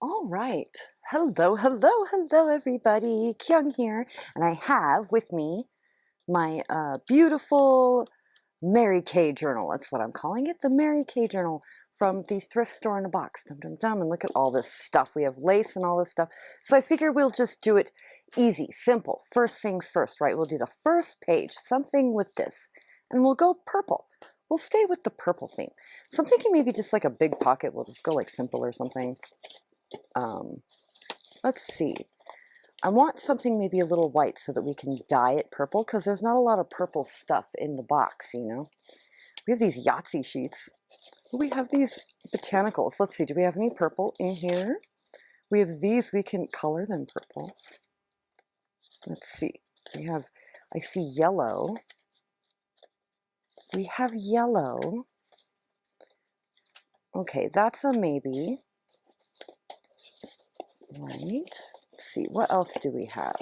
All right. Hello, hello, hello, everybody. Kyung here. And I have with me my beautiful MaryKay Journal. That's what I'm calling it, the MaryKay Journal from the thrift store in a box. Dum, dum, dum. And look at all this stuff. We have lace and all this stuff. So I figure we'll just do it easy, simple. First things first, right? We'll do the first page, something with this. And we'll go purple. We'll stay with the purple theme. So I'm thinking maybe just like a big pocket. We'll just go like simple or something. Let's see. I want something maybe a little white so that we can dye it purple because there's not a lot of purple stuff in the box, you know. We have these Yahtzee sheets. We have these botanicals. Let's see, do we have any purple in here? We have these, we can color them purple. Let's see. We have, I see yellow. We have yellow. Okay, that's a maybe. Right. Let's see, what else do we have?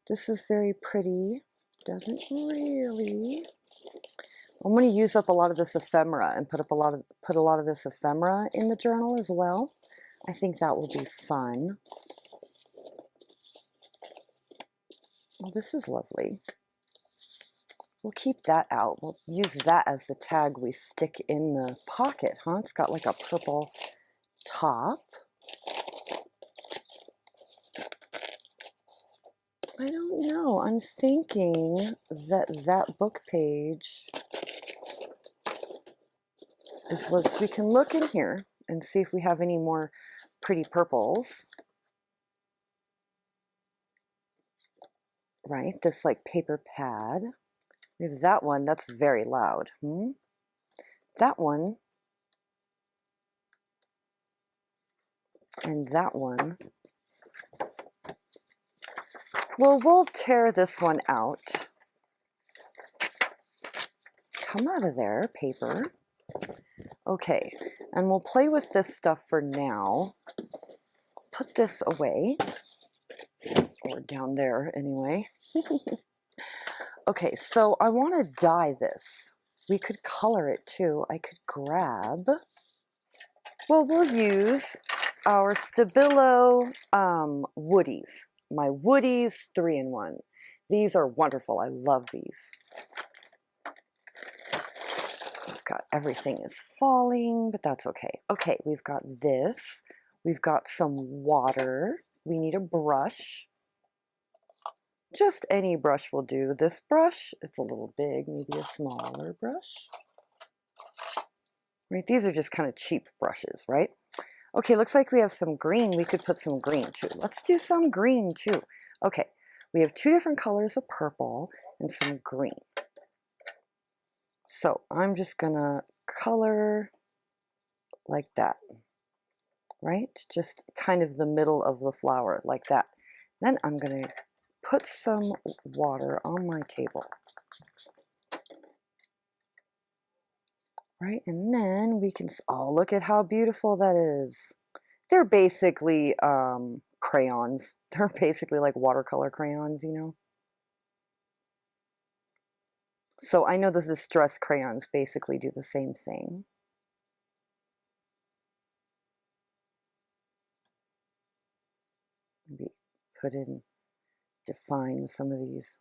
This is very pretty. Doesn't really. I'm going to use up a lot of this ephemera and put a lot of this ephemera in the journal as well. I think that will be fun. Oh, this is lovely. We'll keep that out. We'll use that as the tag we stick in the pocket, huh? It's got like a purple top. I don't know. I'm thinking that that book page is what we can look in here and see if we have any more pretty purples. Right, this like paper pad. We have that one, that's very loud. That one. And that one. Well, we'll tear this one out. Come out of there, paper. Okay, and we'll play with this stuff for now. Put this away, or down there anyway. Okay, so I want to dye this. We could color it too. I could grab, well, we'll use our Stabilo Woodies. My Woodies 3-in-1. These are wonderful. I love these. I've got everything is falling, but that's okay. Okay, we've got this. We've got some water. We need a brush. Just any brush will do. This brush, it's a little big, maybe a smaller brush. Right, these are just kind of cheap brushes, right? Okay, looks like we have some green. We could put some green too. Let's do some green too. Okay, we have two different colors of purple and some green. So I'm just gonna color like that, right? Just kind of the middle of the flower like that. Then I'm gonna put some water on my table. Right, and then we can, oh, look at how beautiful that is. They're basically crayons. They're basically like watercolor crayons, you know. So I know the distress crayons basically do the same thing. Maybe define some of these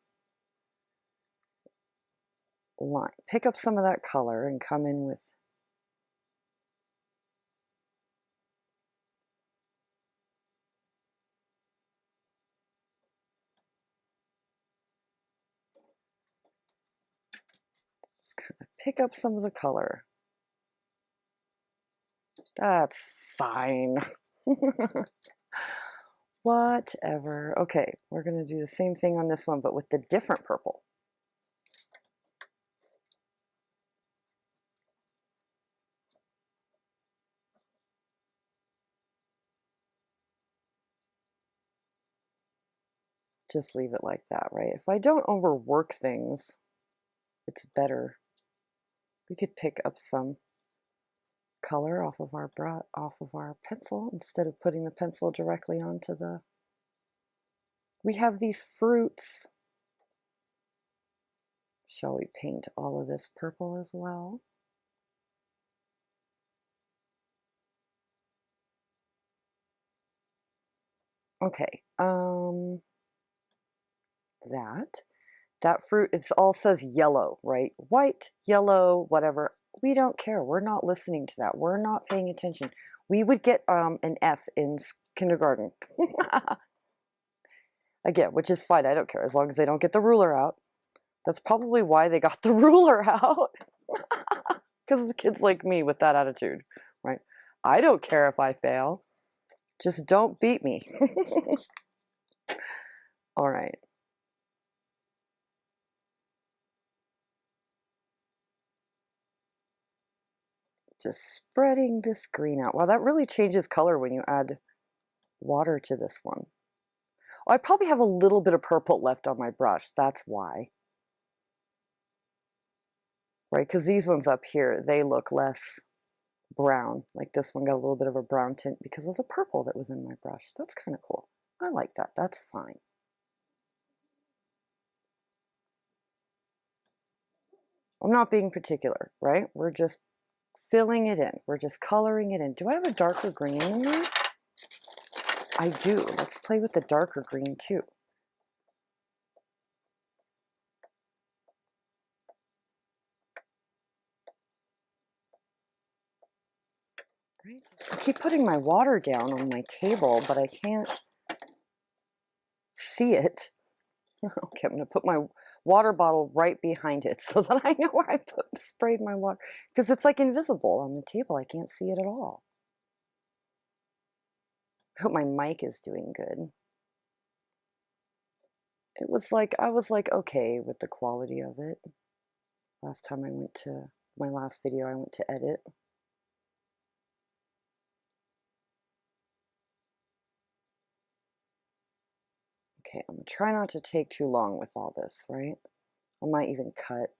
lines. Pick up some of that color and come in with just kind of pick up some of the color. That's fine. Whatever. Okay, we're going to do the same thing on this one, but with the different purple. Just leave it like that, right? If I don't overwork things, it's better. We could pick up some color off of our pencil instead of putting the pencil directly onto the. We have these fruits. Shall we paint all of this purple as well? Okay, that fruit, it all says yellow, right? White, yellow, whatever. We don't care. We're not listening to that. We're not paying attention. We would get an F in kindergarten. Again, which is fine. I don't care as long as they don't get the ruler out. That's probably why they got the ruler out. Because of kids like me with that attitude, right? I don't care if I fail. Just don't beat me. All right. Just spreading this green out. Wow, that really changes color when you add water to this one. Oh, I probably have a little bit of purple left on my brush. That's why. Right, because these ones up here, they look less brown. Like this one got a little bit of a brown tint because of the purple that was in my brush. That's kind of cool. I like that. That's fine. I'm not being particular, right? We're just filling it in. We're just coloring it in. Do I have a darker green in there? I do. Let's play with the darker green too. Right. I keep putting my water down on my table, but I can't see it. Okay, I'm going to put my water bottle right behind it so that I know where I sprayed my water. Because it's like invisible on the table. I can't see it at all. I hope my mic is doing good. It was like, I was like, okay with the quality of it. Last time I went to, my last video I went to edit. Okay, I'm going to try not to take too long with all this, right? I might even cut.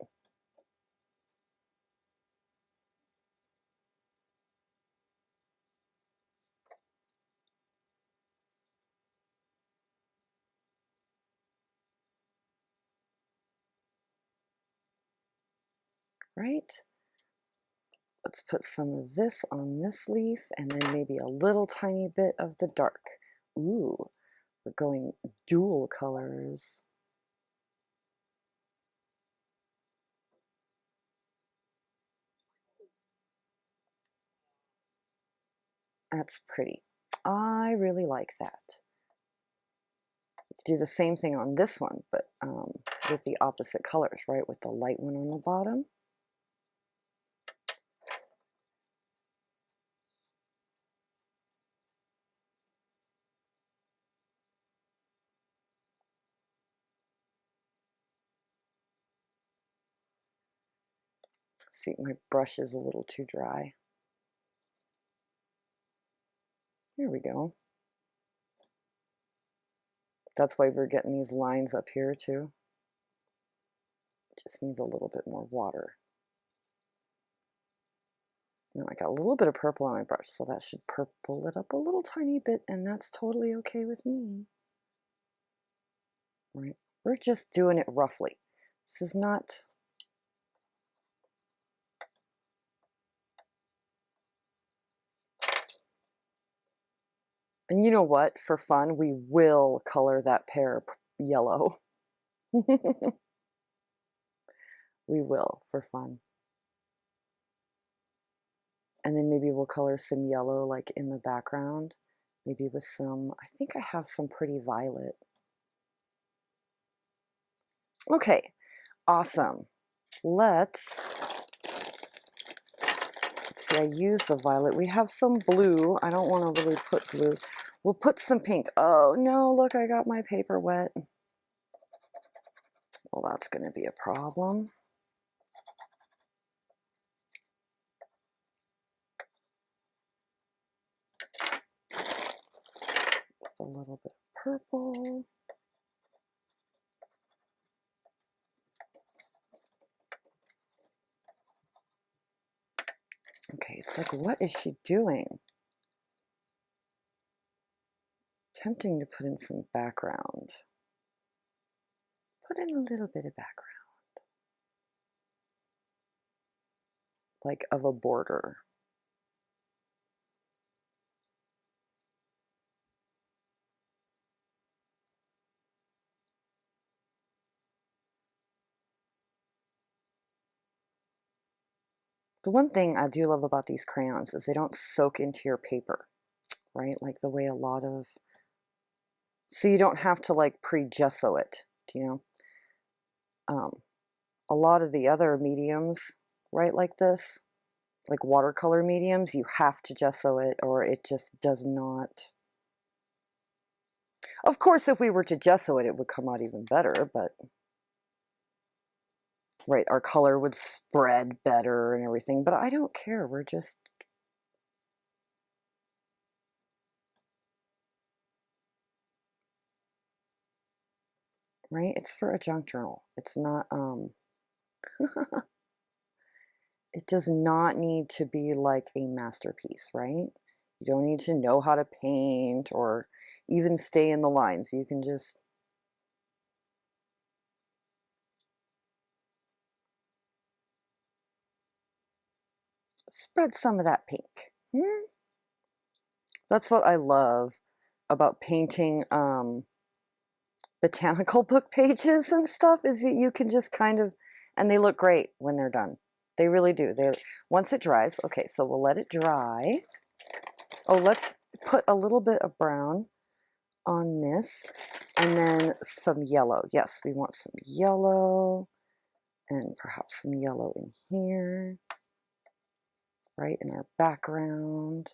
Right? Let's put some of this on this leaf and then maybe a little tiny bit of the dark. Ooh, we're going dual colors. That's pretty. I really like that. Do the same thing on this one, but with the opposite colors, right? With the light one on the bottom. See, my brush is a little too dry. There we go. That's why we're getting these lines up here too. Just needs a little bit more water. Now I got a little bit of purple on my brush, so that should purple it up a little tiny bit, and that's totally okay with me. Right? We're just doing it roughly. This is not... And you know what? For fun, we will color that pear yellow. We will, for fun. And then maybe we'll color some yellow like in the background. Maybe with some, I think I have some pretty violet. Okay, awesome. Let's see, I use the violet. We have some blue. I don't want to really put blue. We'll put some pink. Oh no, look, I got my paper wet. Well, that's going to be a problem. With a little bit of purple. Okay, it's like, what is she doing? Tempting to put in some background. Put in a little bit of background. Like of a border. The one thing I do love about these crayons is they don't soak into your paper, right? Like the way a lot of, so you don't have to like pre-gesso it, you know? A lot of the other mediums, right, like this, like watercolor mediums, you have to gesso it or it just does not. Of course, if we were to gesso it, it would come out even better, but right, our color would spread better and everything, but I don't care. We're just, right? It's for a junk journal. It's not, it does not need to be like a masterpiece, right? You don't need to know how to paint or even stay in the lines. You can just spread some of that pink. That's what I love about painting botanical book pages and stuff, is that you can just kind of, and they look great when they're done. They really do. Once it dries, okay, so we'll let it dry. Oh, let's put a little bit of brown on this and then some yellow. Yes, we want some yellow and perhaps some yellow in here, right in our background.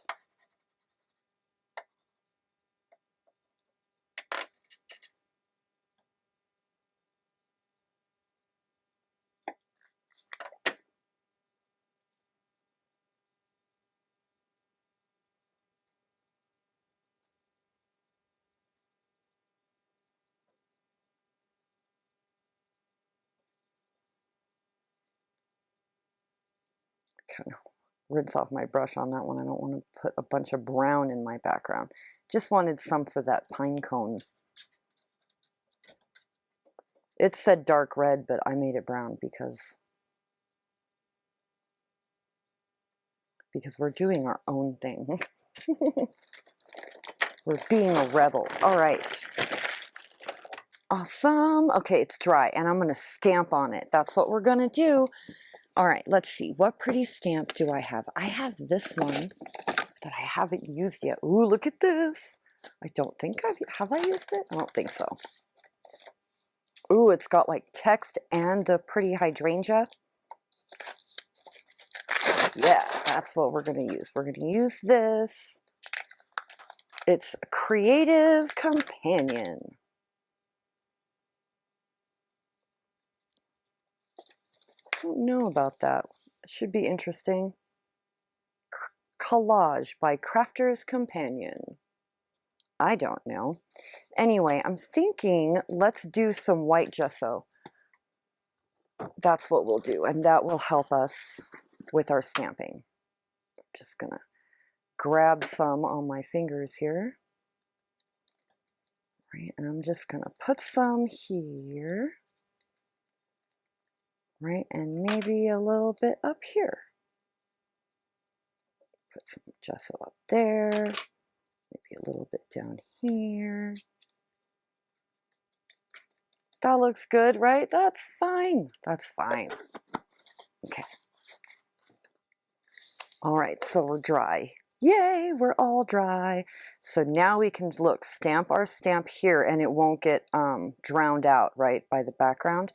Kind of rinse off my brush on that one. I don't want to put a bunch of brown in my background. Just wanted some for that pine cone. It said dark red, but I made it brown because we're doing our own thing. We're being a rebel. All right. Awesome. Okay, it's dry, and I'm going to stamp on it. That's what we're going to do. All right, let's see. What pretty stamp do I have? I have this one that I haven't used yet. Ooh, look at this. I don't think have I used it? I don't think so. Ooh, it's got like text and the pretty hydrangea. Yeah, that's what we're going to use. We're going to use this. It's a Creative Companion. I don't know about that. It should be interesting. Collage by Crafter's Companion. I don't know. Anyway, I'm thinking let's do some white gesso. That's what we'll do, and that will help us with our stamping. I'm just gonna grab some on my fingers here. Right, and I'm just gonna put some here. Right, and maybe a little bit up here. Put some gesso up there, maybe a little bit down here. That looks good, right? That's fine. That's fine. Okay. All right, so we're dry. Yay, we're all dry. So now we can look, stamp our stamp here and it won't get drowned out, right, by the background.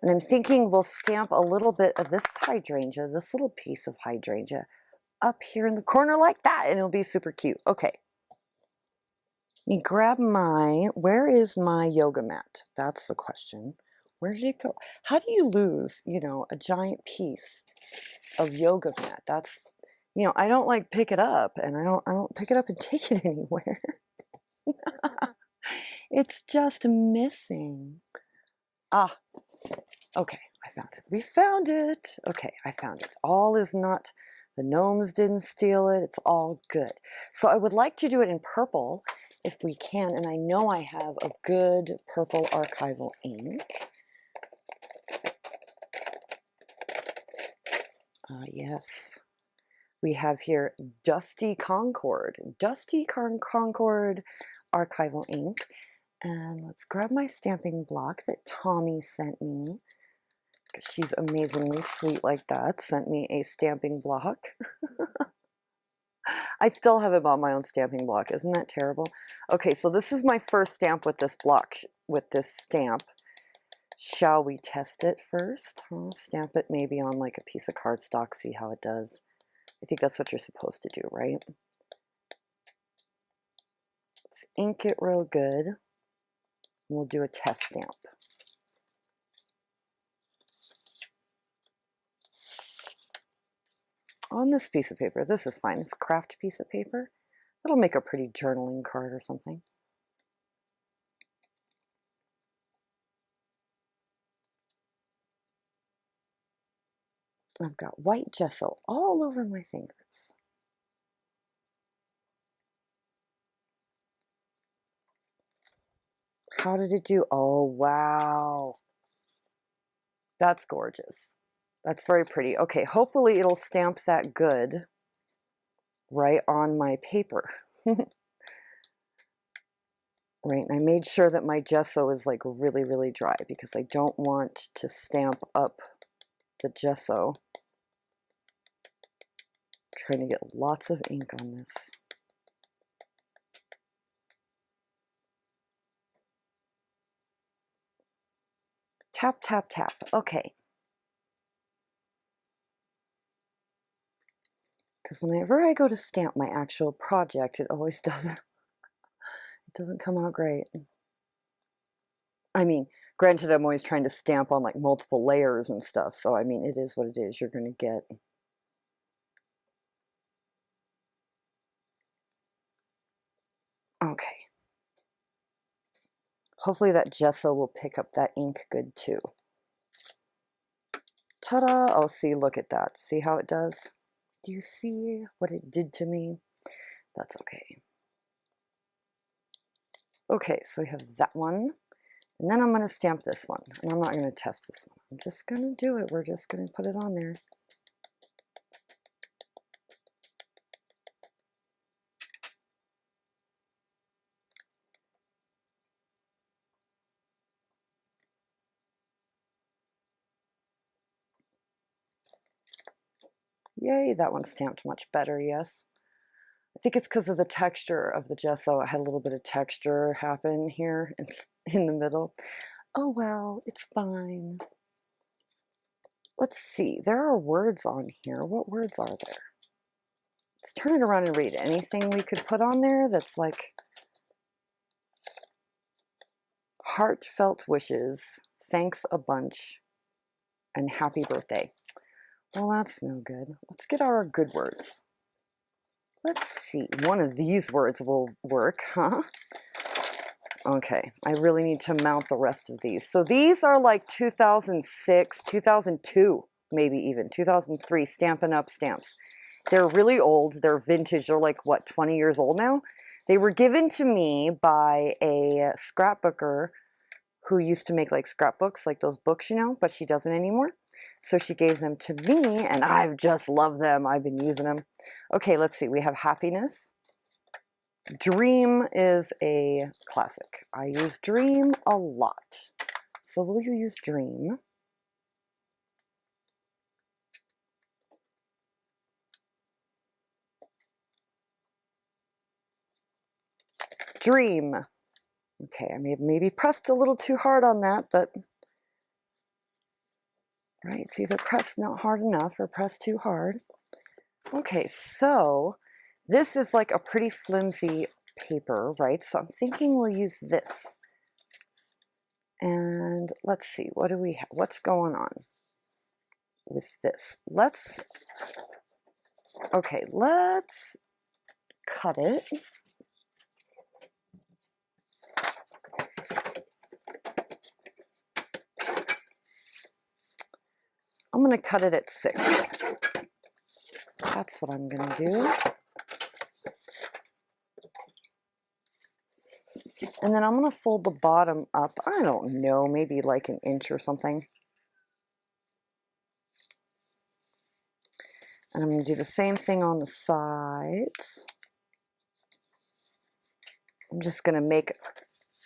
And I'm thinking we'll stamp a little bit of this hydrangea, this little piece of hydrangea up here in the corner like that, and it'll be super cute. Okay. Let me grab where is my yoga mat? That's the question. Where did it go? How do you lose, you know, a giant piece of yoga mat? That's, you know, I don't like pick it up, and I don't pick it up and take it anywhere. It's just missing. Ah, okay, I found it. We found it. Okay, I found it. All is not, the gnomes didn't steal it. It's all good. So I would like to do it in purple if we can, and I know I have a good purple archival ink. Yes. We have here Dusty Concord archival ink. And let's grab my stamping block that Tommy sent me. She's amazingly sweet like that. Sent me a stamping block. I still haven't bought my own stamping block. Isn't that terrible? Okay, so this is my first stamp with this block, with this stamp. Shall we test it first? I'll stamp it maybe on like a piece of cardstock, see how it does. I think that's what you're supposed to do, right? Let's ink it real good. And we'll do a test stamp. On this piece of paper, this is fine. It's a craft piece of paper. It'll make a pretty journaling card or something. I've got white gesso all over my fingers. How did it do? Oh, wow. That's gorgeous. That's very pretty. Okay, hopefully it'll stamp that good right on my paper. Right, and I made sure that my gesso is like really, really dry because I don't want to stamp up the gesso. I'm trying to get lots of ink on this. Tap, tap, tap. Okay. Because whenever I go to stamp my actual project, it always doesn't come out great. I mean, granted, I'm always trying to stamp on like multiple layers and stuff, so I mean, it is what it is. You're going to get. Okay. Hopefully that gesso will pick up that ink good too. Ta-da! Oh, see, look at that. See how it does? Do you see what it did to me? That's okay. Okay, so we have that one. And then I'm going to stamp this one. And I'm not going to test this one. I'm just going to do it. We're just going to put it on there. Yay, that one stamped much better, yes. I think it's because of the texture of the gesso. It had a little bit of texture happen here in the middle. Oh well, it's fine. Let's see, there are words on here. What words are there? Let's turn it around and read it. Anything we could put on there that's like heartfelt wishes, thanks a bunch, and happy birthday. Well, that's no good. Let's get our good words. Let's see, one of these words will work, huh? Okay, I really need to mount the rest of these. So these are like 2006, 2002, maybe even 2003 Stampin' Up! Stamps. They're really old. They're vintage. They're like, what, 20 years old now? They were given to me by a scrapbooker who used to make like scrapbooks, like those books, you know, but she doesn't anymore. So she gave them to me, and I've just loved them. I've been using them. Okay, let's see. We have happiness. Dream is a classic. I use dream a lot. So will you use dream? Dream. Okay, I maybe pressed a little too hard on that, but right, it's either pressed not hard enough or pressed too hard. Okay, so this is like a pretty flimsy paper, right? So I'm thinking we'll use this. And let's see, what do we have? What's going on with this? Let's cut it. I'm going to cut it at 6. That's what I'm going to do. And then I'm going to fold the bottom up, I don't know, maybe like an inch or something. And I'm going to do the same thing on the sides. I'm just going to make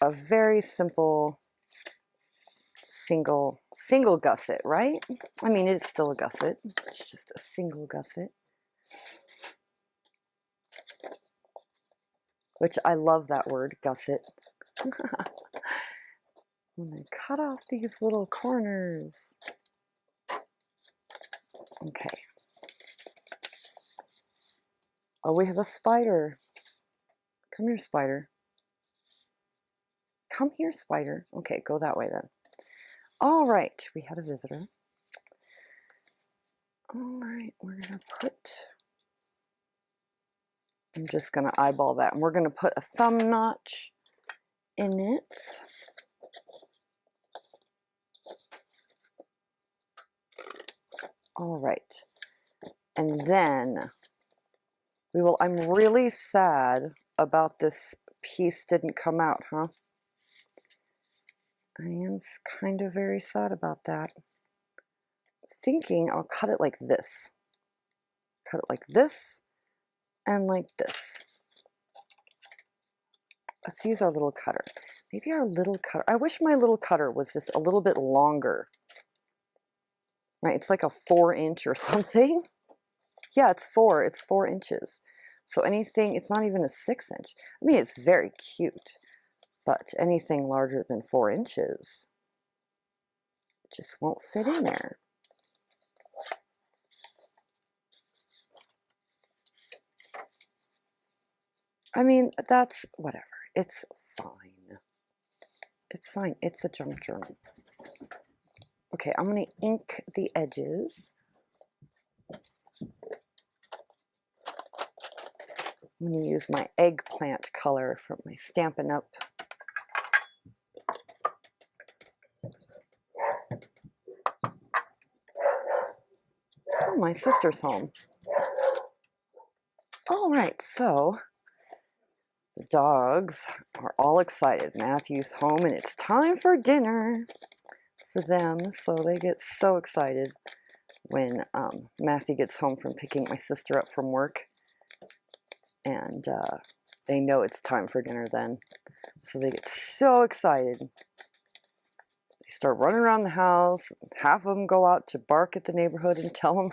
a very simple single gusset, right? I mean, it's still a gusset. It's just a single gusset. Which I love that word, gusset. I'm going to cut off these little corners. Okay. Oh, we have a spider. Come here, spider. Come here, spider. Okay, go that way then. All right, we had a visitor. All right, we're going to put... I'm just going to eyeball that. And we're going to put a thumb notch in it. All right. And then we will... I'm really sad about this piece didn't come out, huh? I am kind of very sad about that. Thinking I'll cut it like this. Cut it like this and like this. Let's use our little cutter. Maybe our little cutter. I wish my little cutter was just a little bit longer. Right? It's like a 4-inch or something. Yeah, it's 4 inches. So anything, it's not even a 6-inch. I mean, it's very cute, but anything larger than 4 inches just won't fit in there. I mean, that's whatever. It's fine. It's fine. It's a junk journal. Okay, I'm going to ink the edges. I'm going to use my eggplant color from my Stampin' Up. Oh, my sister's home. All right, so the dogs are all excited. Matthew's home and it's time for dinner for them. So they get so excited when Matthew gets home from picking my sister up from work. And they know it's time for dinner then. So they get so excited. They start running around the house. Half of them go out to bark at the neighborhood and tell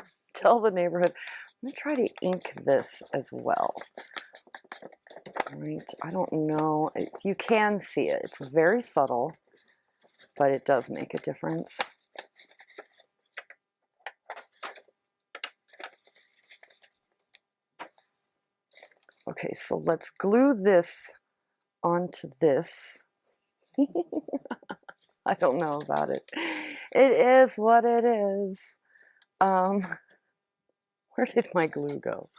the neighborhood. I'm going to try to ink this as well. Right, I don't know. You can see it. It's very subtle, but it does make a difference. Okay, so let's glue this onto this. I don't know about it. It is what it is. Where did my glue go?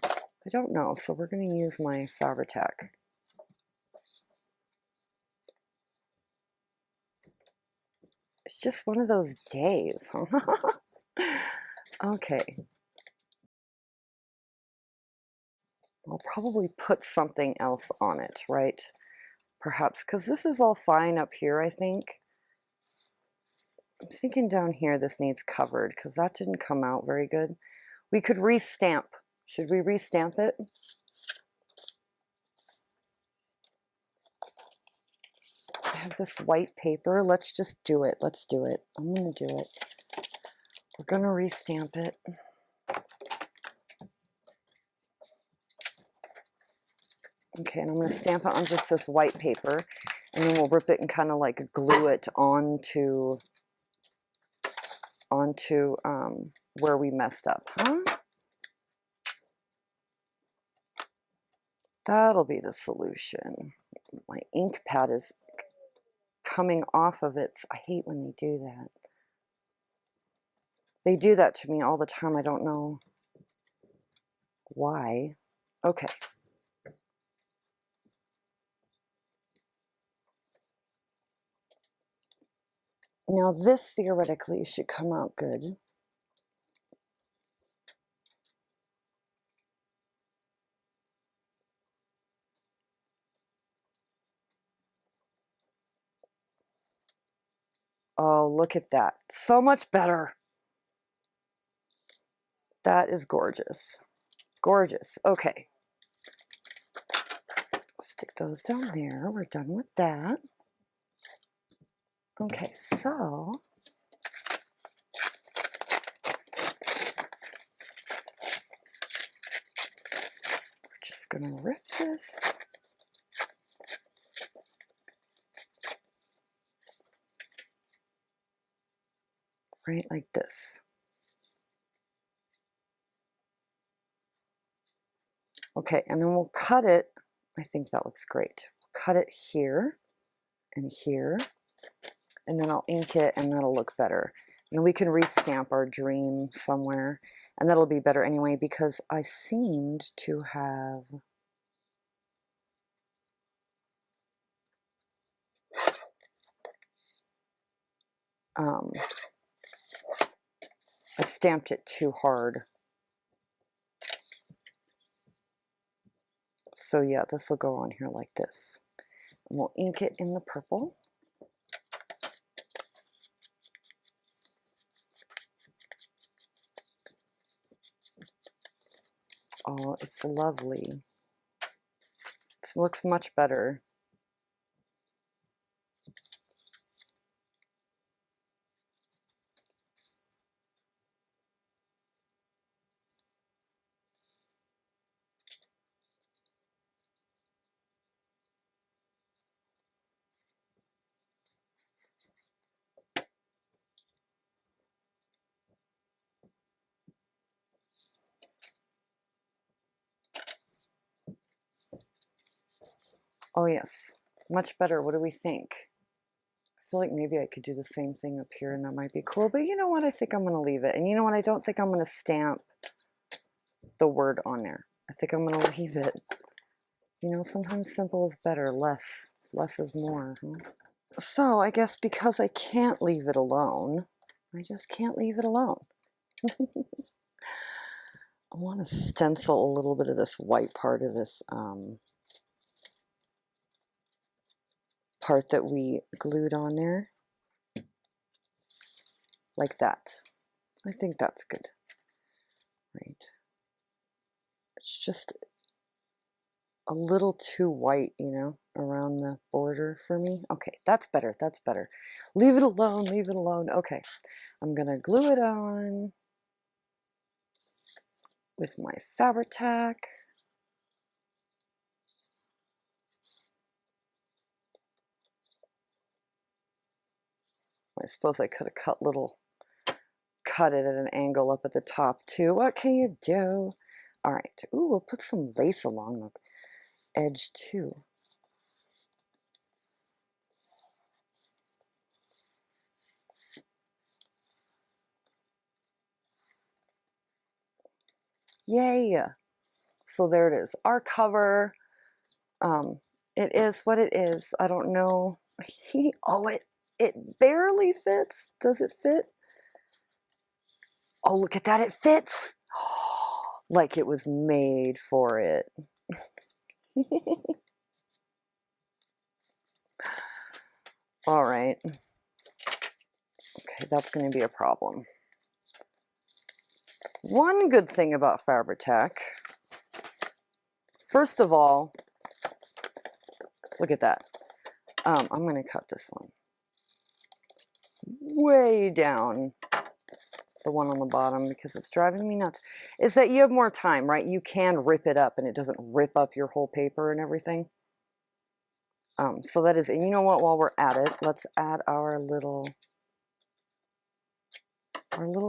I don't know, so we're going to use my Fabri-Tac. It's just one of those days, huh? Okay. I'll probably put something else on it, right? Perhaps, because this is all fine up here, I think. I'm thinking down here this needs covered, because that didn't come out very good. We could restamp. Should we restamp it? I have this white paper. Let's just do it. Let's do it. I'm going to do it. We're going to restamp it. Okay, and I'm going to stamp it on just this white paper, and then we'll rip it and kind of like glue it onto where we messed up, huh? That'll be the solution. My ink pad is coming off of it. I hate when they do that. They do that to me all the time. I don't know why. Okay. Now this theoretically should come out good. Oh, look at that. So much better. That is gorgeous. Gorgeous. Okay. Stick those down there. We're done with that. Okay, so we're just gonna rip this. Right like this. Okay, and then we'll cut it. I think that looks great. Cut it here and here, and then I'll ink it, and that'll look better. And then we can restamp our dream somewhere, and that'll be better anyway, because I seemed to have I stamped it too hard. So yeah, this will go on here like this. And we'll ink it in the purple. Oh, it's lovely. It looks much better. Oh yes, much better. What do we think? I feel like maybe I could do the same thing up here, and that might be cool. But you know what? I think I'm going to leave it. And you know what? I don't think I'm going to stamp the word on there. I think I'm going to leave it. You know, sometimes simple is better. Less is more. Huh? So I guess because I can't leave it alone, I just can't leave it alone. I want to stencil a little bit of this white part of this part that we glued on there, like that. I think that's good. Right. It's just a little too white, you know, around the border for me. Okay, that's better. That's better. Leave it alone. Leave it alone. Okay, I'm gonna glue it on with my Fabri-Tac. I suppose I could have cut it at an angle up at the top too. What can you do? All right. Ooh, we'll put some lace along the edge too. Yay! So there it is. Our cover. It is what it is. I don't know. Oh, it barely fits. Does it fit? Oh, look at that. It fits. Like it was made for it. All right. Okay, that's going to be a problem. One good thing about Fabri-Tac, first of all, look at that. I'm going to cut this one way down, the one on the bottom, because it's driving me nuts. Is that you have more time, right? You can rip it up and it doesn't rip up your whole paper and everything. So that is, and you know what, while we're at it, let's add our little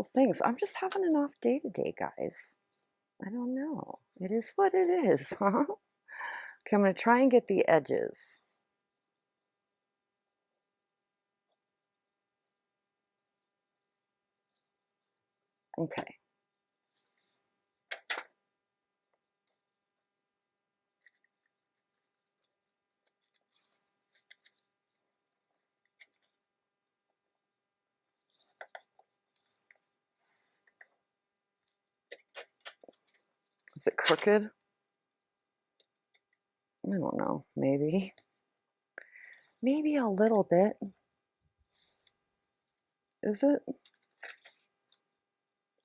things. I'm just having an off day today, guys. I don't know. It is what it is, huh? Okay, I'm going to try and get the edges. Okay. Is it crooked? I don't know. Maybe. Maybe a little bit. Is it?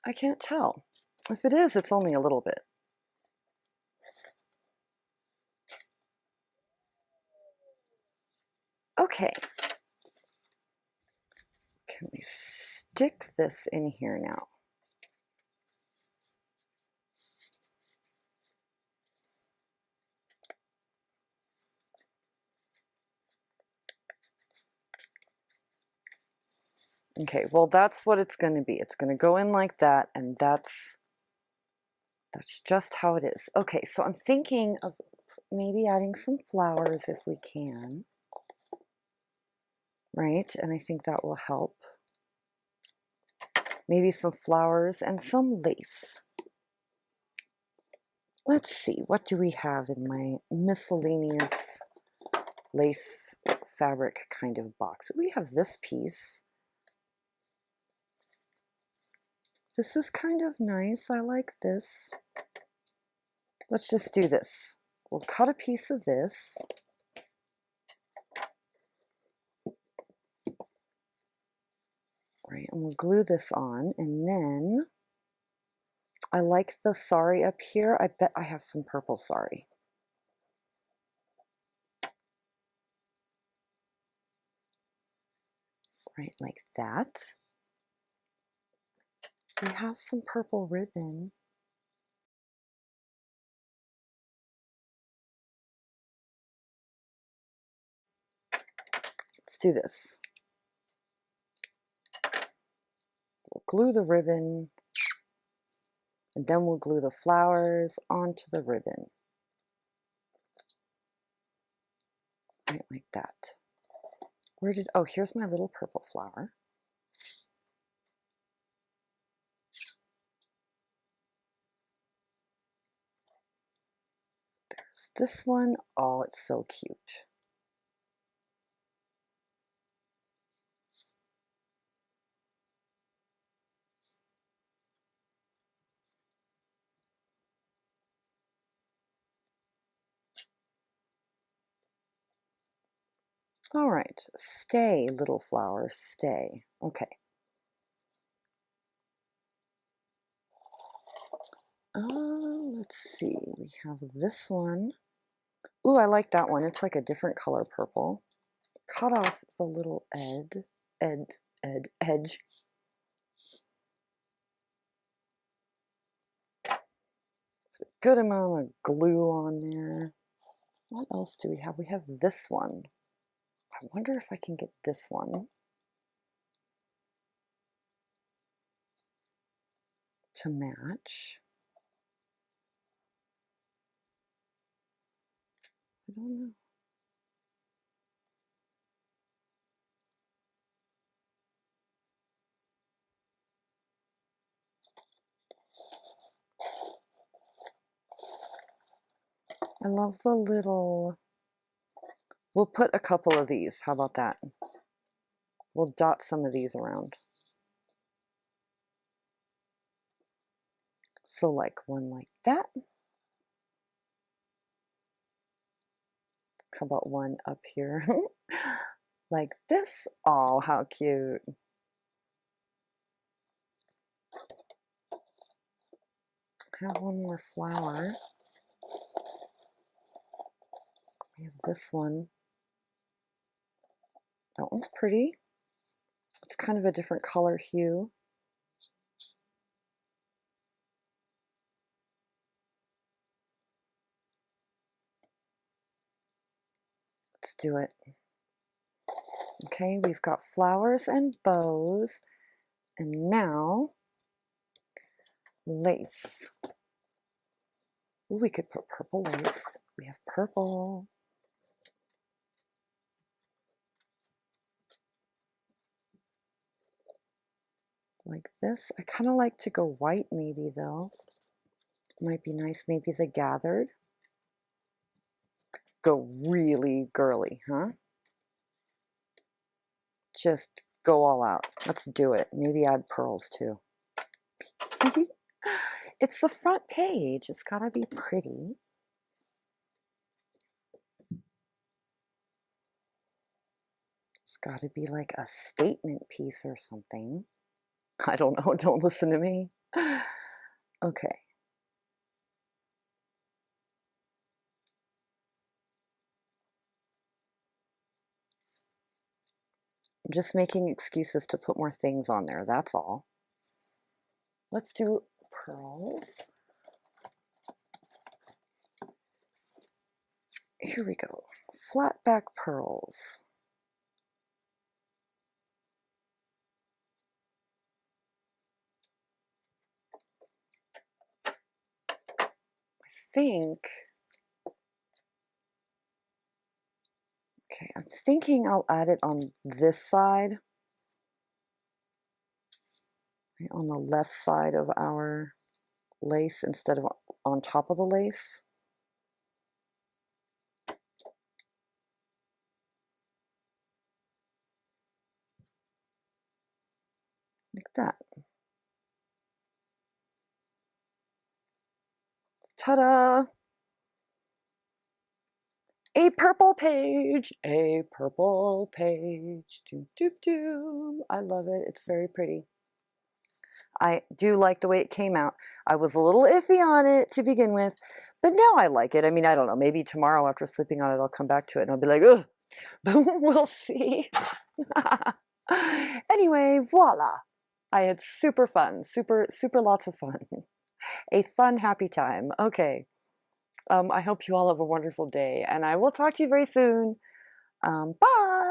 I can't tell. If it is, it's only a little bit. Okay. Can we stick this in here now? Okay, well, that's what it's going to be. It's going to go in like that, and that's just how it is. Okay, so I'm thinking of maybe adding some flowers if we can. Right, and I think that will help. Maybe some flowers and some lace. Let's see, what do we have in my miscellaneous lace fabric kind of box? We have this piece. This is kind of nice. I like this. Let's just do this. We'll cut a piece of this. Right, and we'll glue this on, and then I like the sari up here. I bet I have some purple sari. Right, like that. We have some purple ribbon. Let's do this. We'll glue the ribbon, and then we'll glue the flowers onto the ribbon. Right, like that. Oh, here's my little purple flower. There's this one. Oh, it's so cute. All right, stay, little flower, stay. Okay. Let's see, we have this one. Ooh, I like that one. It's like a different color purple. Cut off the little edge. Put a good amount of glue on there. What else do we have? We have this one. I wonder if I can get this one to match. I don't know. I love the little, we'll put a couple of these. How about that? We'll dot some of these around. So like one like that. How about one up here? Like this? Oh, how cute. Have one more flower. We have this one. That one's pretty. It's kind of a different color hue. Let's do it. Okay, we've got flowers and bows, and now lace. Ooh, we could put purple lace. We have purple. Like this. I kind of like to go white maybe though. Might be nice, maybe the gathered. Go really girly, huh? Just go all out. Let's do it. Maybe add pearls too. It's the front page. It's gotta be pretty. It's gotta be like a statement piece or something. I don't know. Don't listen to me. Okay. I'm just making excuses to put more things on there, that's all. Let's do pearls. Here we go. Flat back pearls. I'm thinking I'll add it on this side, right, on the left side of our lace instead of on top of the lace. Like that. Ta-da! A purple page, a purple page. Doom, doom, doom. I love it. It's very pretty. I do like the way it came out. I was a little iffy on it to begin with, but now I like it. I mean, I don't know. Maybe tomorrow after sleeping on it, I'll come back to it and I'll be like, ugh, but we'll see. Anyway, voila. I had super fun, super lots of fun. A fun, happy time. Okay. I hope you all have a wonderful day, and I will talk to you very soon. Bye!